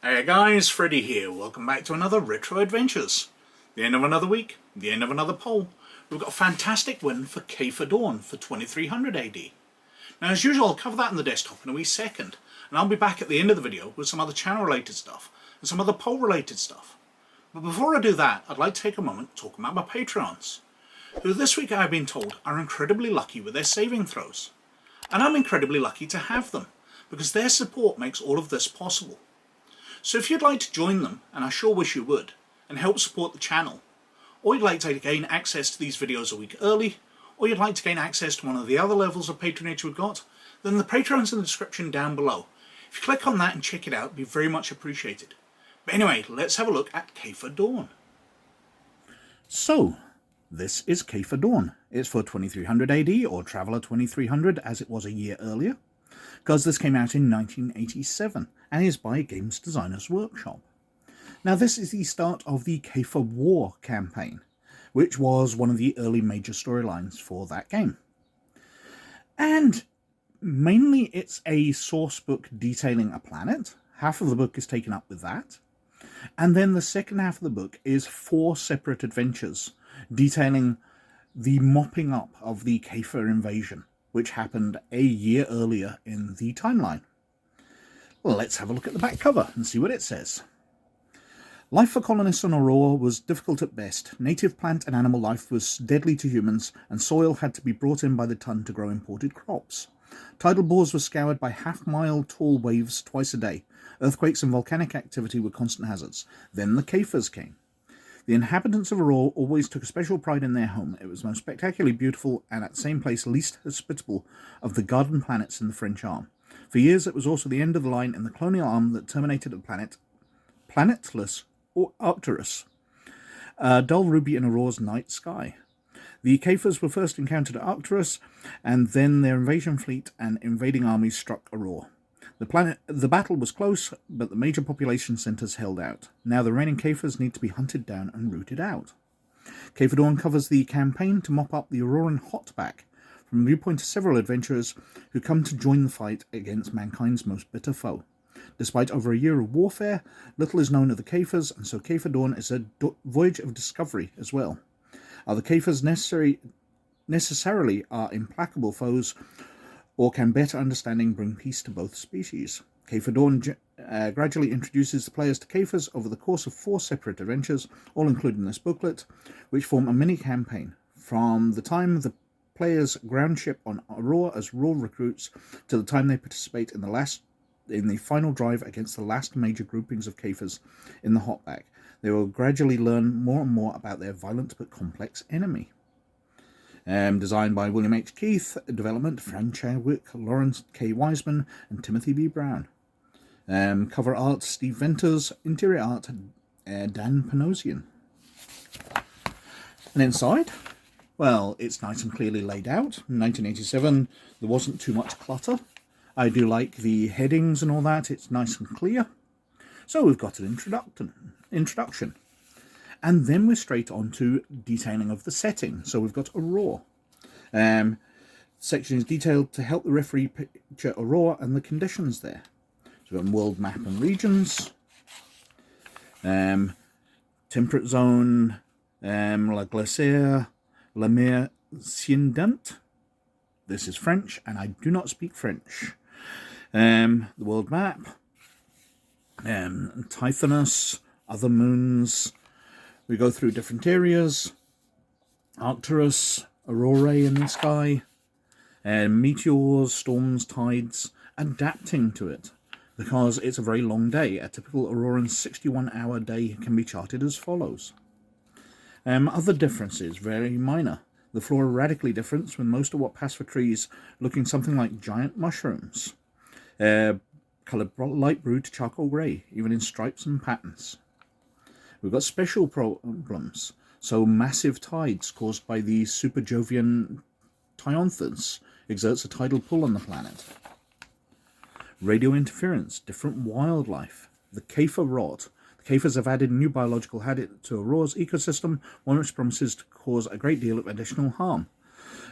Hey guys, Freddy here. Welcome back to another Retro Adventures. The end of another week, the end of another poll. We've got a fantastic win for Kafer Dawn for 2300 AD. Now as usual, I'll cover that on the desktop in a wee second, and I'll be back at the end of the video with some other channel related stuff and some other poll related stuff. But before I do that, I'd like to take a moment to talk about my Patreons, who this week I've been told are incredibly lucky with their saving throws. And I'm incredibly lucky to have them, because their support makes all of this possible. So if you'd like to join them, and I sure wish you would, and help support the channel, or you'd like to gain access to these videos a week early, or you'd like to gain access to one of the other levels of patronage we've got, then the Patreon's in the description down below. If you click on that and check it out, it'd be very much appreciated. But anyway, let's have a look at Kafer Dawn. So, this is Kafer Dawn. It's for 2300 AD, or Traveller 2300 as it was a year earlier, because this came out in 1987 and is by Games Designers Workshop. Now this is the start of the Kafer War campaign, which was one of the early major storylines for that game. And mainly it's a source book detailing a planet. Half of the book is taken up with that. And then the second half of the book is 4 separate adventures detailing the mopping up of the Kafer invasion, which happened a year earlier in the timeline. Well, let's have a look at the back cover and see what it says. Life for colonists on Aurore was difficult at best. Native plant and animal life was deadly to humans, and soil had to be brought in by the ton to grow imported crops. Tidal bores were scoured by half-mile tall waves twice a day. Earthquakes and volcanic activity were constant hazards. Then the Kafers came. The inhabitants of Aurore always took a special pride in their home. It was most spectacularly beautiful and at the same place least hospitable of the garden planets in the French arm. For years it was also the end of the line in the colonial arm that terminated the planet planetless or Arcturus, a dull ruby in Aurore's night sky. The Kafers were first encountered at Arcturus, and then their invasion fleet and invading armies struck Aurore. The battle was close, but the major population centres held out. Now the reigning Kafers need to be hunted down and rooted out. Kafer Dawn covers the campaign to mop up the Auroran hotback, from the viewpoint of several adventurers who come to join the fight against mankind's most bitter foe. Despite over a year of warfare, little is known of the Kafers, and so Kafer Dawn is a voyage of discovery as well. Are the Kafers necessarily are implacable foes, or can better understanding bring peace to both species? Kafer Dawn gradually introduces the players to Kafers over the course of 4 separate adventures, all included in this booklet, which form a mini-campaign, from the time the players ground ship on Aurore as raw recruits to the time they participate in the final drive against the last major groupings of Kafers in the hotback. They will gradually learn more and more about their violent but complex enemy. Designed by William H. Keith, development Fran Chadwick, Lawrence K. Wiseman, and Timothy B. Brown. Cover art Steve Venters, interior art Dan Panosian. And inside, well, it's nice and clearly laid out. In 1987, there wasn't too much clutter. I do like the headings and all that. It's nice and clear. So we've got an introduction. And then we're straight on to detailing of the setting. So we've got Aurore. Section is detailed to help the referee picture Aurore and the conditions there. So we've got world map and regions. Temperate zone. La Glacière. La Mer Scindante. This is French, and I do not speak French. The world map. Tithonus. Other moons. We go through different areas. Arcturus, Aurore in the sky, meteors, storms, tides, adapting to it, because it's a very long day. A typical Auroran 61-hour day can be charted as follows. Other differences, very minor. The flora radically different, with most of what pass for trees looking something like giant mushrooms. Coloured light blue to charcoal grey, even in stripes and patterns. We've got special problems, so massive tides caused by the Super Jovian Tionthas exerts a tidal pull on the planet. Radio interference, different wildlife, the Kafer rot. The Kafers have added a new biological habit to Aurore's ecosystem, one which promises to cause a great deal of additional harm.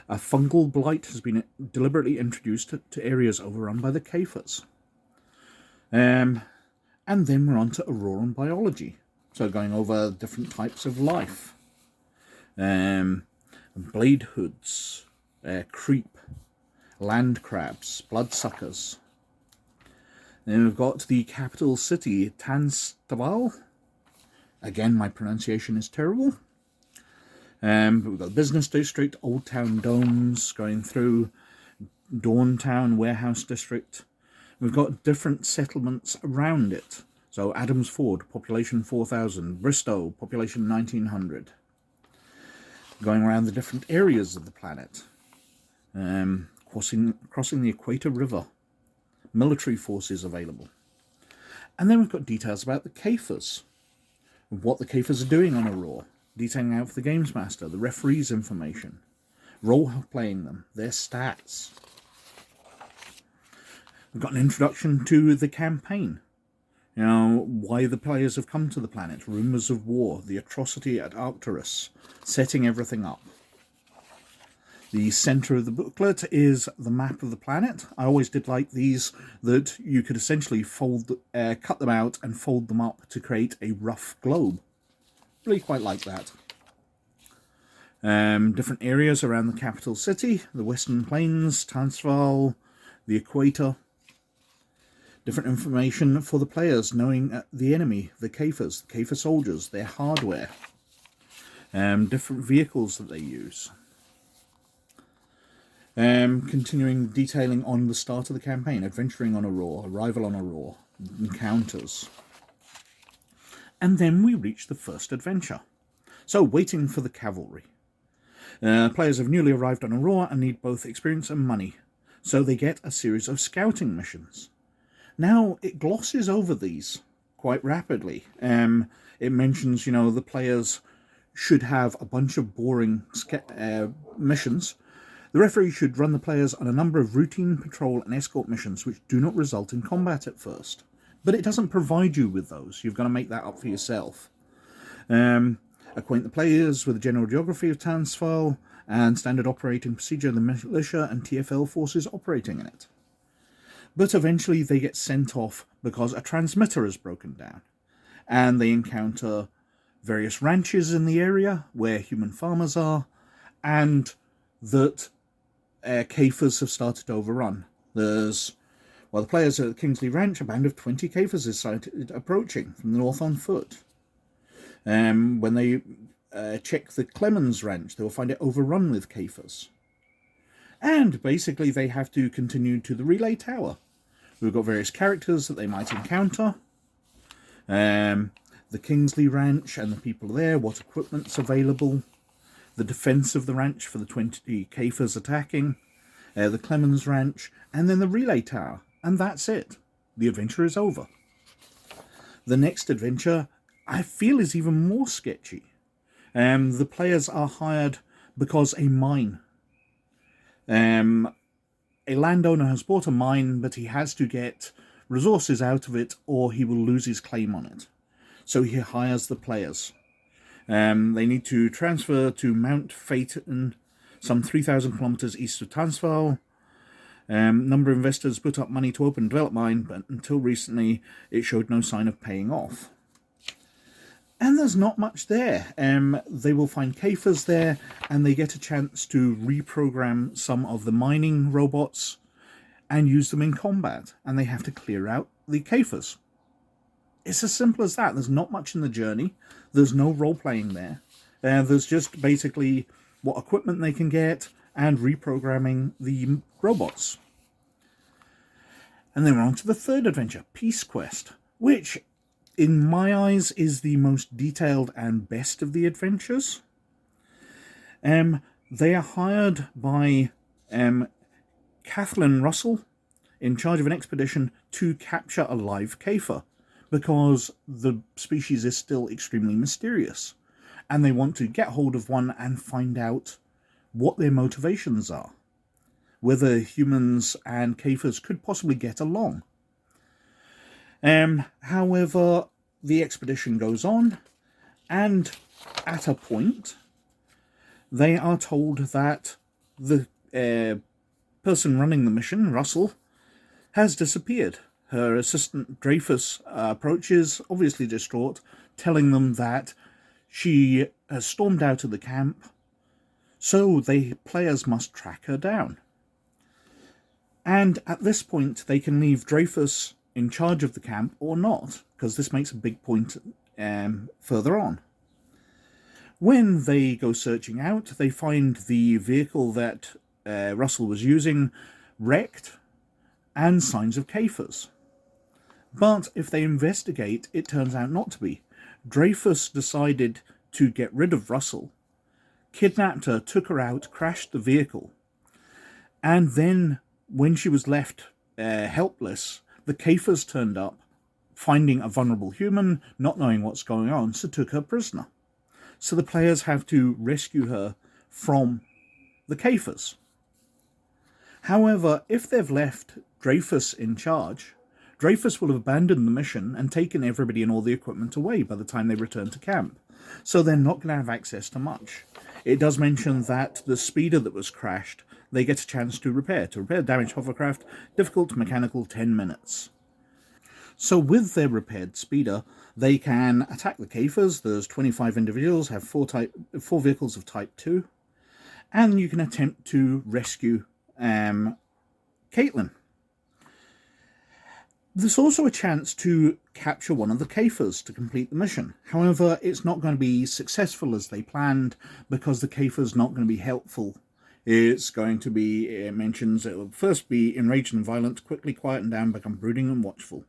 A fungal blight has been deliberately introduced to areas overrun by the Kafers. And then we're on to Aurora biology. So going over different types of life. Blade hoods, creep, land crabs, bloodsuckers. Then we've got the capital city, Tidal. Again, my pronunciation is terrible. We've got the business district, Old Town Domes, going through Dawn Town, Warehouse District. We've got different settlements around it. So Adams Ford, population 4,000. Bristow, population 1,900. Going around the different areas of the planet. Crossing the Equator River. Military forces available. And then we've got details about the Kafers. What the Kafers are doing on Aurore. Detailing out for the Games Master. The referees' information. Role-playing them. Their stats. We've got an introduction to the campaign. You know, why the players have come to the planet. Rumours of war. The atrocity at Arcturus. Setting everything up. The centre of the booklet is the map of the planet. I always did like these, that you could essentially cut them out and fold them up to create a rough globe. Really quite like that. Different areas around the capital city. The Western Plains, Transvaal, the Equator. Different information for the players, knowing the enemy, the Kafers, the Kafer soldiers, their hardware. Different vehicles that they use. Continuing detailing on the start of the campaign, adventuring on Aurore, arrival on Aurore, encounters. And then we reach the first adventure. So, waiting for the cavalry. Players have newly arrived on Aurore and need both experience and money, so they get a series of scouting missions. Now, it glosses over these quite rapidly. It mentions, the players should have a bunch of boring missions. The referee should run the players on a number of routine patrol and escort missions which do not result in combat at first. But it doesn't provide you with those. You've got to make that up for yourself. Acquaint the players with the general geography of Transvaal and standard operating procedure of the militia and TFL forces operating in it. But eventually they get sent off because a transmitter is broken down. And they encounter various ranches in the area where human farmers are, and that Kafers have started to overrun. While the players are at Kingsley Ranch, a band of 20 Kafers is sighted approaching from the north on foot. When they check the Clemens Ranch, they will find it overrun with Kafers. And basically they have to continue to the relay tower. We've got various characters that they might encounter. The Kingsley Ranch and the people there, what equipment's available. The defense of the ranch for the 20 Kafers attacking, the Clemens Ranch, and then the relay tower. And that's it. The adventure is over. The next adventure, I feel, is even more sketchy. The players are hired because a mine. A landowner has bought a mine, but he has to get resources out of it or he will lose his claim on it. So he hires the players. They need to transfer to Mount Phaeton, some 3,000 kilometers east of Transvaal. Number of investors put up money to open and develop mine, but until recently it showed no sign of paying off. And there's not much there. They will find Kafers there, and they get a chance to reprogram some of the mining robots and use them in combat, and they have to clear out the Kafers. It's as simple as that. There's not much in the journey. There's no role-playing there. There's just basically what equipment they can get and reprogramming the robots. And then we're on to the third adventure, Peace Quest, which, in my eyes, is the most detailed and best of the adventures. They are hired by Kathleen Russell, in charge of an expedition to capture a live Kafer, because the species is still extremely mysterious, and they want to get hold of one and find out what their motivations are, whether humans and Kafers could possibly get along. However, the expedition goes on, and at a point, they are told that the person running the mission, Russell, has disappeared. her assistant Dreyfus approaches, obviously distraught, telling them that she has stormed out of the camp, so the players must track her down. And at this point, they can leave Dreyfus in charge of the camp or not, because this makes a big point further on. When they go searching out, they find the vehicle that Russell was using wrecked and signs of Kafers. But if they investigate, it turns out not to be. Dreyfus decided to get rid of Russell, kidnapped her, took her out, crashed the vehicle, and then when she was left helpless, the Kafers turned up, finding a vulnerable human, not knowing what's going on, so took her prisoner. So the players have to rescue her from the Kafers. However, if they've left Dreyfus in charge, Dreyfus will have abandoned the mission and taken everybody and all the equipment away by the time they return to camp. So they're not going to have access to much. It does mention that the speeder that was crashed, they get a chance to repair. To repair damaged hovercraft, difficult mechanical 10 minutes. So with their repaired speeder, they can attack the Kafers. There's 25 individuals, have 4 vehicles of Type 2. And you can attempt to rescue Caitlin. There's also a chance to capture one of the Kafers to complete the mission. However, it's not going to be successful as they planned, because the Kafer's not going to be helpful. It's going to be, it mentions, it will first be enraged and violent, quickly quieten down, become brooding and watchful.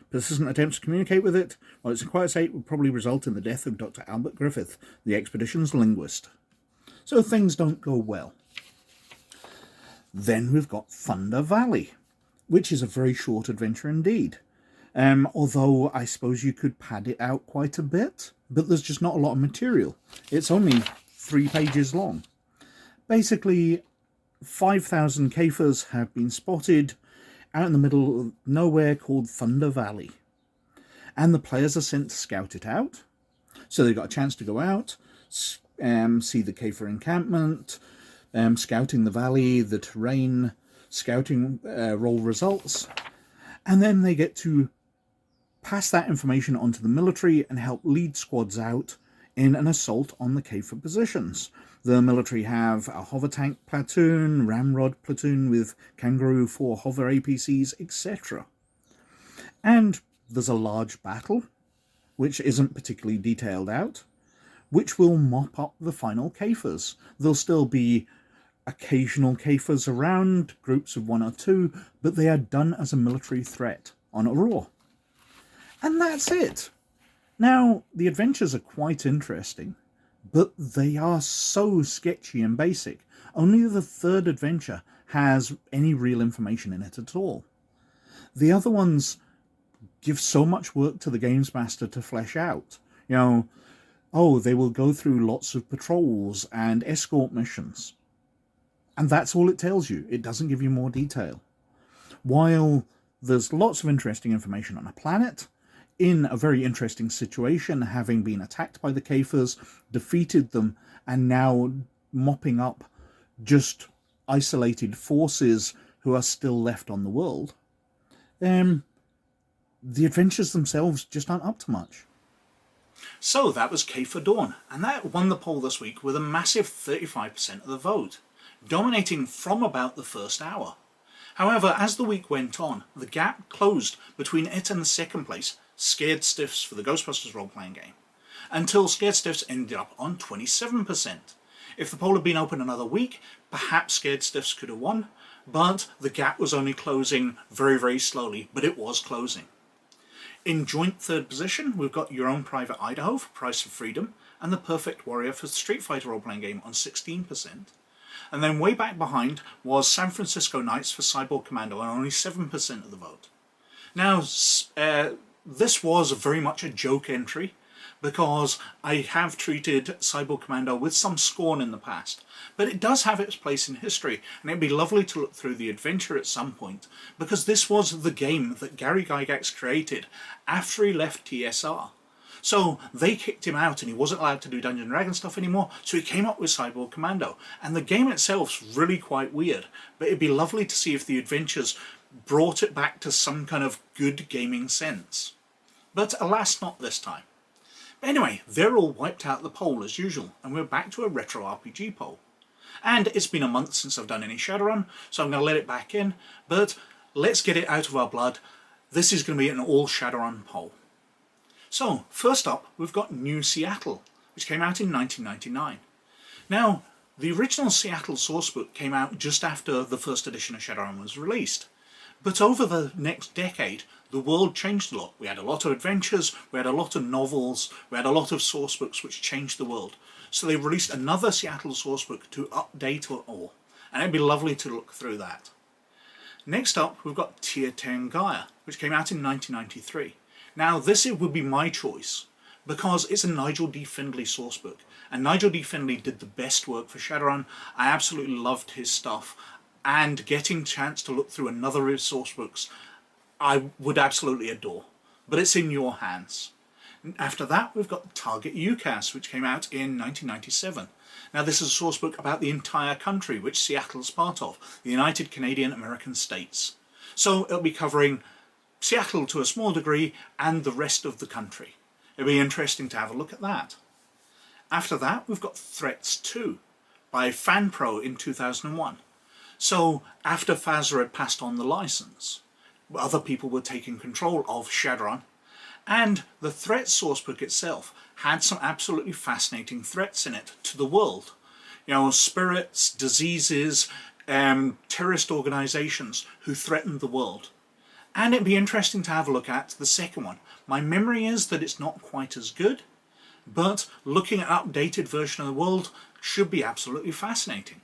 Persistent attempts to communicate with it, while its in quiet state, would probably result in the death of Dr. Albert Griffith, the expedition's linguist. So things don't go well. Then we've got Thunder Valley, which is a very short adventure indeed. Although I suppose you could pad it out quite a bit, but there's just not a lot of material. It's only 3 pages long. Basically, 5,000 Kafers have been spotted out in the middle of nowhere called Thunder Valley. And the players are sent to scout it out. So they've got a chance to go out, see the Kafer encampment, scouting the valley, the terrain, scouting roll results, and then they get to pass that information onto the military and help lead squads out in an assault on the Kafer positions. The military have a hover tank platoon, ramrod platoon with Kangaroo 4 hover APCs, etc. And there's a large battle, which isn't particularly detailed out, which will mop up the final Kafers. There'll still be occasional Kafers around, groups of 1 or 2, but they are done as a military threat on Aurore. And that's it. Now, the adventures are quite interesting, but they are so sketchy and basic. Only the 3rd adventure has any real information in it at all. The other ones give so much work to the games master to flesh out. You know, oh, they will go through lots of patrols and escort missions. And that's all it tells you. It doesn't give you more detail. While there's lots of interesting information on a planet, in a very interesting situation, having been attacked by the Kafers, defeated them, and now mopping up just isolated forces who are still left on the world, the adventures themselves just aren't up to much. So that was Kafer Dawn, and that won the poll this week with a massive 35% of the vote, dominating from about the first hour. However, as the week went on, the gap closed between it and the second place, Scared Stiffs for the Ghostbusters role-playing game, until Scared Stiffs ended up on 27%. If the poll had been open another week, perhaps Scared Stiffs could have won, but the gap was only closing very, very slowly, but it was closing. In joint 3rd position, we've got Your Own Private Idaho for Price of Freedom, and The Perfect Warrior for the Street Fighter role-playing game on 16%. And then way back behind was San Francisco Knights for Cyborg Commando on only 7% of the vote. Now, this was very much a joke entry, because I have treated Cyborg Commando with some scorn in the past, but it does have its place in history, and it'd be lovely to look through the adventure at some point, because this was the game that Gary Gygax created after he left TSR. So they kicked him out and he wasn't allowed to do Dungeons & Dragons stuff anymore, so he came up with Cyborg Commando. And the game itself's really quite weird, but it'd be lovely to see if the adventures brought it back to some kind of good gaming sense. But alas, not this time. But anyway, they're all wiped out the poll as usual, and we're back to a retro RPG poll. And it's been a month since I've done any Shadowrun, so I'm going to let it back in, but let's get it out of our blood. This is going to be an all Shadowrun poll. So, first up, we've got New Seattle, which came out in 1999. Now, the original Seattle sourcebook came out just after the first edition of Shadowrun was released. But over the next decade, the world changed a lot. We had a lot of adventures, we had a lot of novels, we had a lot of sourcebooks which changed the world. So they released another Seattle sourcebook to update it all, and it'd be lovely to look through that. Next up, we've got Tier 10 Gaia, which came out in 1993. Now, this would be my choice, because it's a Nigel D. Findlay sourcebook, and Nigel D. Findlay did the best work for Shadowrun. I absolutely loved his stuff, and getting a chance to look through another of his sourcebooks, I would absolutely adore. But it's in your hands. After that, we've got Target UCAS, which came out in 1997. Now, this is a sourcebook about the entire country, which Seattle's part of, the United Canadian American States. So it'll be covering Seattle to a small degree and the rest of the country. It'll be interesting to have a look at that. After that, we've got Threats 2 by FanPro in 2001. So after Fazra had passed on the license, other people were taking control of Shadowrun, and the Threats sourcebook itself had some absolutely fascinating threats in it to the world. You know, spirits, diseases, terrorist organizations who threatened the world. And it'd be interesting to have a look at the second one. My memory is that it's not quite as good, but looking at an updated version of the world should be absolutely fascinating.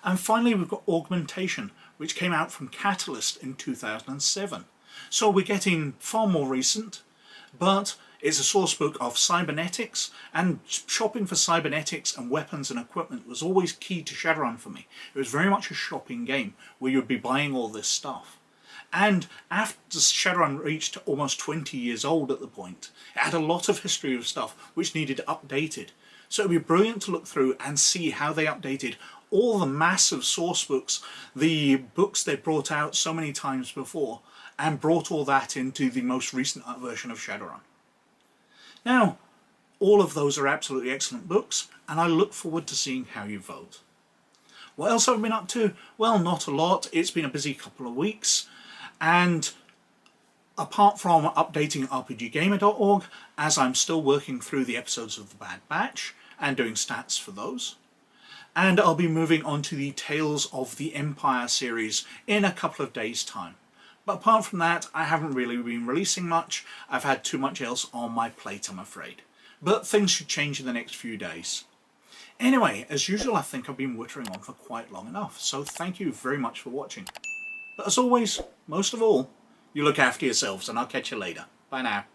And finally, we've got Augmentation, which came out from Catalyst in 2007. So we're getting far more recent, but it's a sourcebook of cybernetics, and shopping for cybernetics and weapons and equipment was always key to Shadowrun for me. It was very much a shopping game where you'd be buying all this stuff. And after Shadowrun reached almost 20 years old at the point, it had a lot of history of stuff which needed updated. So it'd be brilliant to look through and see how they updated all the massive source books, the books they brought out so many times before, and brought all that into the most recent version of Shadowrun. Now, all of those are absolutely excellent books, and I look forward to seeing how you vote. What else have I been up to? Well, not a lot. It's been a busy couple of weeks. And apart from updating RPGgamer.org, as I'm still working through the episodes of The Bad Batch and doing stats for those, and I'll be moving on to the Tales of the Empire series in a couple of days' time. But apart from that, I haven't really been releasing much. I've had too much else on my plate, I'm afraid. But things should change in the next few days. Anyway, as usual, I think I've been wittering on for quite long enough, so thank you very much for watching. But as always, most of all, you look after yourselves, and I'll catch you later. Bye now.